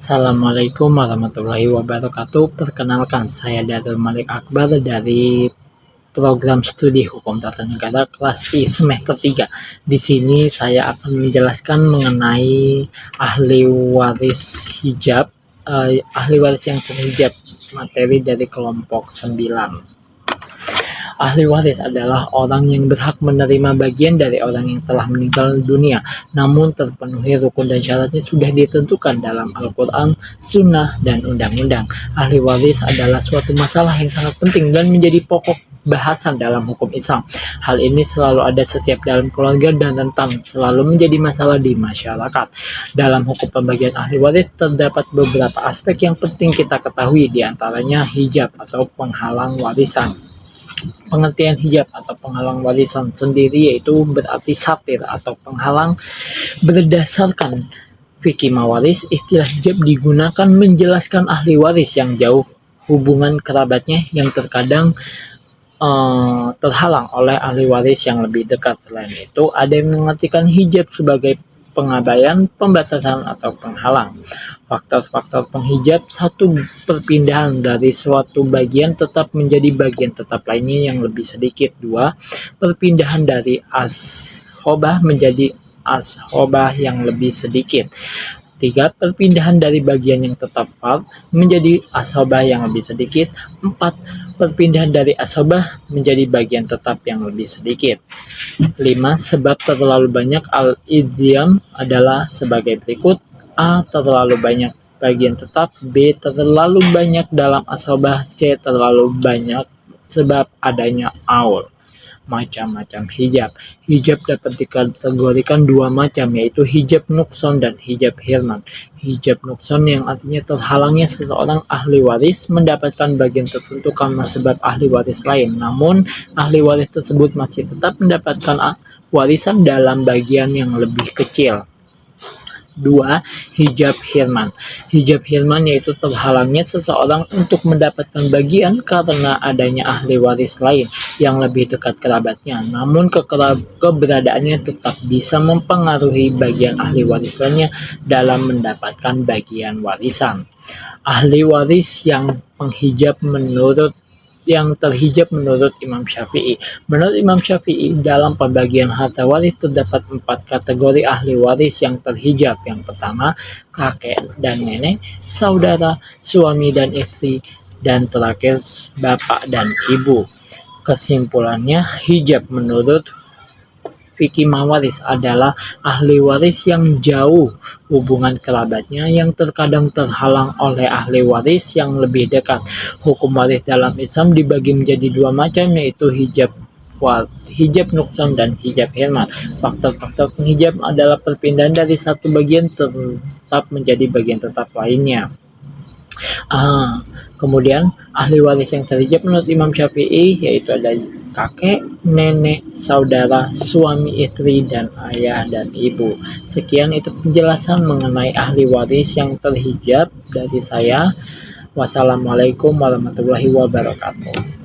Assalamualaikum warahmatullahi wabarakatuh. Perkenalkan, saya Darul Malik Akbar dari program studi Hukum Tata Negara kelas I semester 3. Di sini saya akan menjelaskan mengenai ahli waris hijab, ahli waris yang terhijab, materi dari kelompok 9. Ahli waris adalah orang yang berhak menerima bagian dari orang yang telah meninggal dunia, namun terpenuhi rukun dan syaratnya sudah ditentukan dalam Al-Quran, Sunnah, dan Undang-Undang. Ahli waris adalah suatu masalah yang sangat penting dan menjadi pokok bahasan dalam hukum Islam. Hal ini selalu ada setiap dalam keluarga dan rentan selalu menjadi masalah di masyarakat. Dalam hukum pembagian ahli waris terdapat beberapa aspek yang penting kita ketahui, diantaranya hijab atau penghalang warisan. Pengertian hijab atau penghalang warisan sendiri yaitu berarti satir atau penghalang. Berdasarkan fikih mawaris, istilah hijab digunakan menjelaskan ahli waris yang jauh hubungan kerabatnya yang terkadang terhalang oleh ahli waris yang lebih dekat. Selain itu, ada yang mengartikan hijab sebagai pengabaian, pembatasan, atau penghalang. Faktor-faktor penghijab: 1. Perpindahan dari suatu bagian tetap menjadi bagian tetap lainnya yang lebih sedikit. 2. Perpindahan dari ashobah menjadi ashobah yang lebih sedikit. 3. Perpindahan dari bagian yang tetap fard menjadi ashobah yang lebih sedikit. 4. Perpindahan dari ashobah menjadi bagian tetap yang lebih sedikit. 5. Sebab terlalu banyak. Al-idzam adalah sebagai berikut: A. Terlalu banyak bagian tetap. B. Terlalu banyak dalam ashobah. C. Terlalu banyak sebab adanya aul. Macam-macam hijab. Hijab dapat dikategorikan dua macam, yaitu hijab nukson dan hijab hirman. Hijab nukson yang artinya terhalangnya seseorang ahli waris mendapatkan bagian tertentu karena sebab ahli waris lain, namun ahli waris tersebut masih tetap mendapatkan warisan dalam bagian yang lebih kecil. 2. Hijab hirman. Hijab hirman yaitu terhalangnya seseorang untuk mendapatkan bagian karena adanya ahli waris lain yang lebih dekat kerabatnya, namun keberadaannya tetap bisa mempengaruhi bagian ahli waris lainnya dalam mendapatkan bagian warisan. Ahli waris yang terhijab menurut Imam Syafi'i. Menurut Imam Syafi'i, dalam pembagian harta waris terdapat 4 kategori ahli waris yang terhijab. Yang pertama, kakek dan nenek, saudara, suami dan istri, dan terakhir bapak dan ibu. Kesimpulannya, hijab menurut fikih mawaris adalah ahli waris yang jauh hubungan kerabatnya yang terkadang terhalang oleh ahli waris yang lebih dekat. Hukum waris dalam Islam dibagi menjadi dua macam, yaitu hijab nukson dan hijab hirman. Faktor-faktor penghijab adalah perpindahan dari satu bagian tetap menjadi bagian tetap lainnya. Kemudian ahli waris yang terhijab menurut Imam Syafi'i yaitu ada kakek, nenek, saudara, suami, istri, dan ayah dan ibu. Sekian itu penjelasan mengenai ahli waris yang terhijab dari saya. Wassalamualaikum warahmatullahi wabarakatuh.